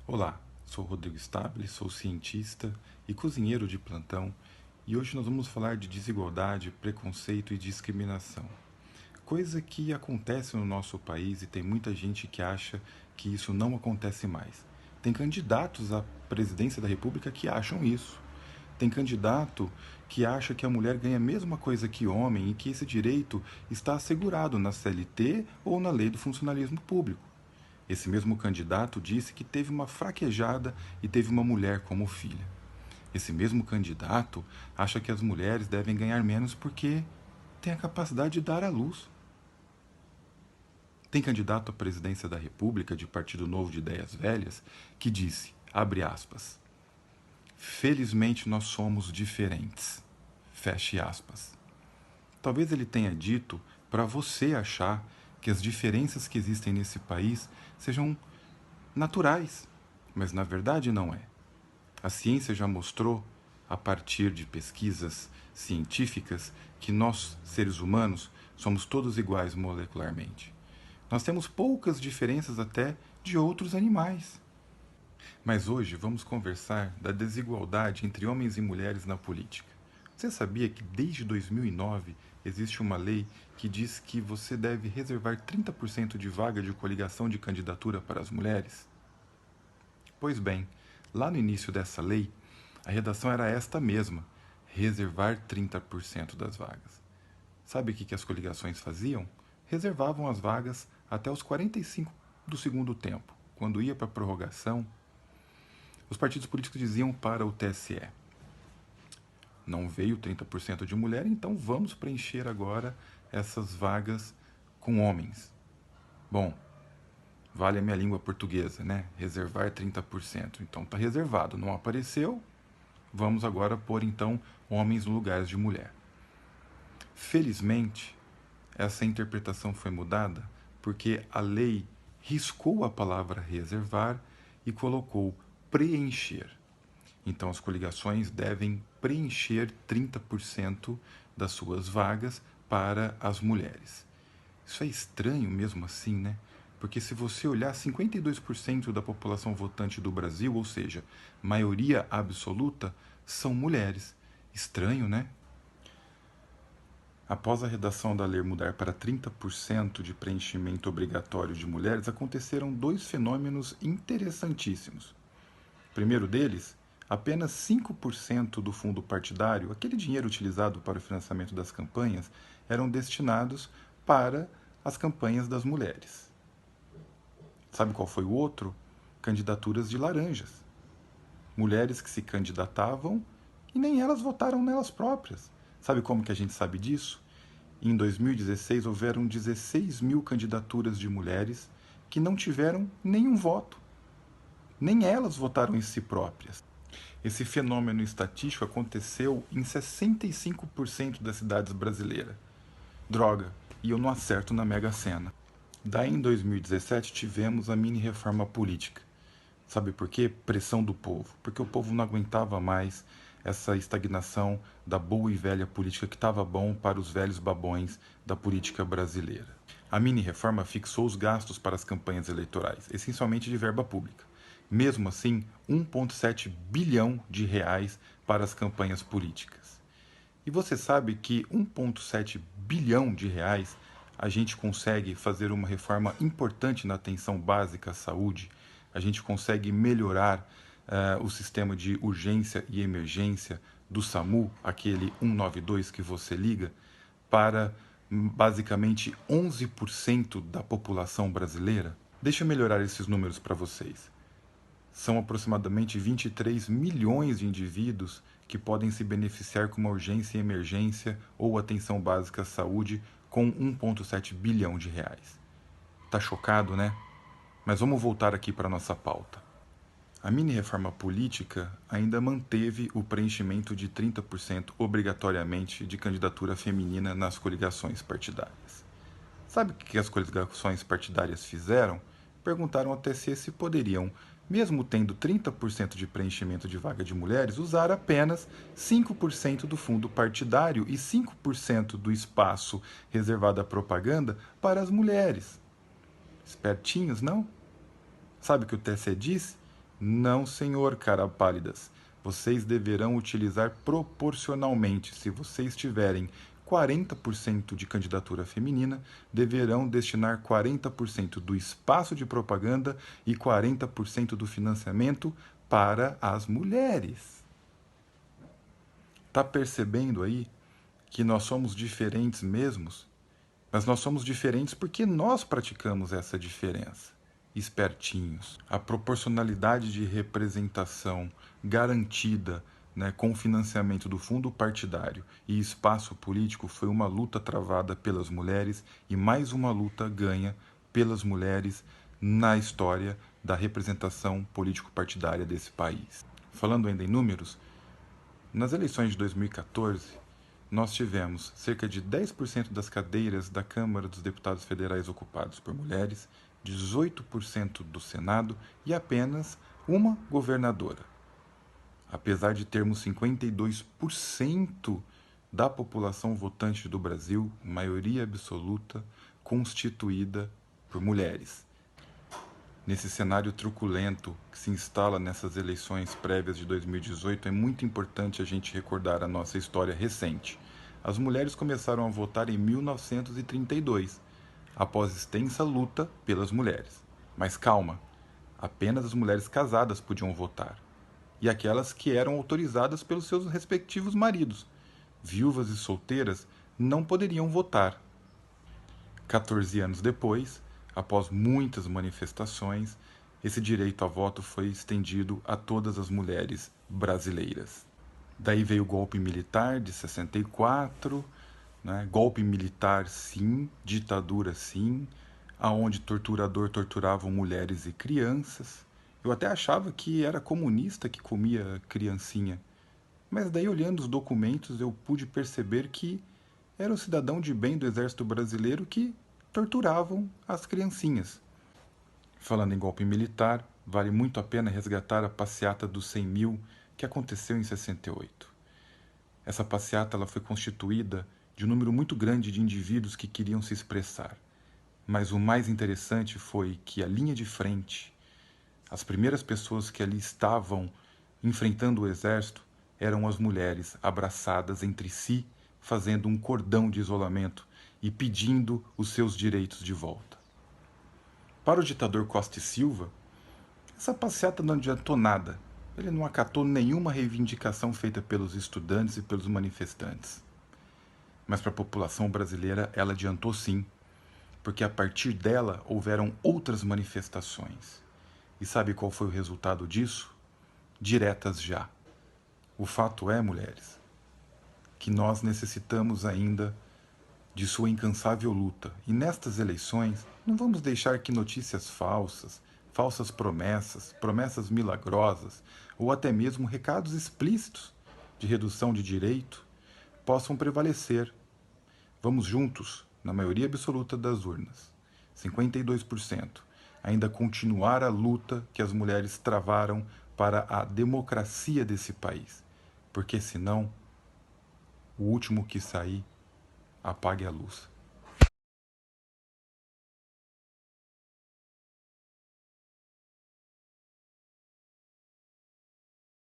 Olá, sou Rodrigo Stabile, sou cientista e cozinheiro de plantão e hoje nós vamos falar de desigualdade, preconceito e discriminação. Coisa que acontece no nosso país e tem muita gente que acha que isso não acontece mais. Tem candidatos à presidência da República que acham isso. Tem candidato que acha que a mulher ganha a mesma coisa que homem e que esse direito está assegurado na CLT ou na lei do funcionalismo público. Esse mesmo candidato disse que teve uma fraquejada e teve uma mulher como filha. Esse mesmo candidato acha que as mulheres devem ganhar menos porque têm a capacidade de dar à luz. Tem candidato à presidência da República de Partido Novo de Ideias Velhas que disse, abre aspas, felizmente nós somos diferentes, feche aspas. Talvez ele tenha dito para você achar que as diferenças que existem nesse país sejam naturais, mas na verdade não é. A ciência já mostrou, a partir de pesquisas científicas, que nós, seres humanos, somos todos iguais molecularmente. Nós temos poucas diferenças até de outros animais. Mas hoje vamos conversar da desigualdade entre homens e mulheres na política. Você sabia que desde 2009 existe uma lei que diz que você deve reservar 30% de vaga de coligação de candidatura para as mulheres? Pois bem, lá no início dessa lei, a redação era esta mesma: reservar 30% das vagas. Sabe o que as coligações faziam? Reservavam as vagas até os 45 do segundo tempo. Quando ia para a prorrogação, os partidos políticos diziam para o TSE: não veio 30% de mulher, então vamos preencher agora essas vagas com homens. Bom, vale a minha língua portuguesa, né? Reservar 30%. Então está reservado, não apareceu, vamos agora pôr então homens no lugar de mulher. Felizmente, essa interpretação foi mudada porque a lei riscou a palavra reservar e colocou preencher. Então, as coligações devem preencher 30% das suas vagas para as mulheres. Isso é estranho mesmo assim, né? Porque se você olhar 52% da população votante do Brasil, ou seja, maioria absoluta, são mulheres. Estranho, né? Após a redação da lei mudar para 30% de preenchimento obrigatório de mulheres, aconteceram dois fenômenos interessantíssimos. O primeiro deles, apenas 5% do fundo partidário, aquele dinheiro utilizado para o financiamento das campanhas, eram destinados para as campanhas das mulheres. Sabe qual foi o outro? Candidaturas de laranjas. Mulheres que se candidatavam e nem elas votaram nelas próprias. Sabe como que a gente sabe disso? Em 2016 houveram 16 mil candidaturas de mulheres que não tiveram nenhum voto. Nem elas votaram em si próprias. Esse fenômeno estatístico aconteceu em 65% das cidades brasileiras. Droga, e eu não acerto na Mega Sena. Daí em 2017 tivemos a mini reforma política. Sabe por quê? Pressão do povo. Porque o povo não aguentava mais essa estagnação da boa e velha política que estava bom para os velhos babões da política brasileira. A mini-reforma fixou os gastos para as campanhas eleitorais, essencialmente de verba pública. Mesmo assim, 1,7 bilhão de reais para as campanhas políticas. E você sabe que 1,7 bilhão de reais a gente consegue fazer uma reforma importante na atenção básica à saúde, a gente consegue melhorar o sistema de urgência e emergência do SAMU, aquele 192 que você liga, para basicamente 11% da população brasileira. Deixa eu melhorar esses números para vocês. São aproximadamente 23 milhões de indivíduos que podem se beneficiar com uma urgência e emergência ou atenção básica à saúde com 1,7 bilhão de reais. Tá chocado, né? Mas vamos voltar aqui para a nossa pauta. A mini-reforma política ainda manteve o preenchimento de 30% obrigatoriamente de candidatura feminina nas coligações partidárias. Sabe o que as coligações partidárias fizeram? Perguntaram ao TSE se poderiam, mesmo tendo 30% de preenchimento de vaga de mulheres, usar apenas 5% do fundo partidário e 5% do espaço reservado à propaganda para as mulheres. Espertinhos, não? Sabe o que o TSE disse? Não, senhor, cara pálidas. Vocês deverão utilizar proporcionalmente. Se vocês tiverem 40% de candidatura feminina, deverão destinar 40% do espaço de propaganda e 40% do financiamento para as mulheres. Tá percebendo aí que nós somos diferentes mesmos? Mas nós somos diferentes porque nós praticamos essa diferença. Espertinhos. A proporcionalidade de representação garantida, né, com financiamento do fundo partidário e espaço político foi uma luta travada pelas mulheres e mais uma luta ganha pelas mulheres na história da representação político-partidária desse país. Falando ainda em números, nas eleições de 2014, nós tivemos cerca de 10% das cadeiras da Câmara dos Deputados Federais ocupados por mulheres, 18% do Senado e apenas uma governadora. Apesar de termos 52% da população votante do Brasil, maioria absoluta, constituída por mulheres. Nesse cenário truculento que se instala nessas eleições prévias de 2018, é muito importante a gente recordar a nossa história recente. As mulheres começaram a votar em 1932, após extensa luta pelas mulheres. Mas calma, apenas as mulheres casadas podiam votar, e aquelas que eram autorizadas pelos seus respectivos maridos. Viúvas e solteiras não poderiam votar. 14 anos depois, após muitas manifestações, esse direito a voto foi estendido a todas as mulheres brasileiras. Daí veio o golpe militar de 64, né? Golpe militar sim, ditadura sim, aonde torturador torturavam mulheres e crianças. Eu até achava que era comunista que comia criancinha, mas daí olhando os documentos eu pude perceber que era um cidadão de bem do exército brasileiro que torturavam as criancinhas. Falando em golpe militar, vale muito a pena resgatar a passeata dos 100 mil que aconteceu em 68. Essa passeata ela foi constituída de um número muito grande de indivíduos que queriam se expressar. Mas o mais interessante foi que a linha de frente, as primeiras pessoas que ali estavam enfrentando o exército, eram as mulheres abraçadas entre si, fazendo um cordão de isolamento e pedindo os seus direitos de volta. Para o ditador Costa e Silva, essa passeata não adiantou nada. Ele não acatou nenhuma reivindicação feita pelos estudantes e pelos manifestantes. Mas para a população brasileira ela adiantou sim, porque a partir dela houveram outras manifestações. E sabe qual foi o resultado disso? Diretas já. O fato é, mulheres, que nós necessitamos ainda de sua incansável luta. E nestas eleições, não vamos deixar que notícias falsas, falsas promessas, promessas milagrosas, ou até mesmo recados explícitos de redução de direito possam prevalecer. Vamos juntos, na maioria absoluta das urnas, 52%, ainda continuar a luta que as mulheres travaram para a democracia desse país. Porque senão, o último que sair, apague a luz.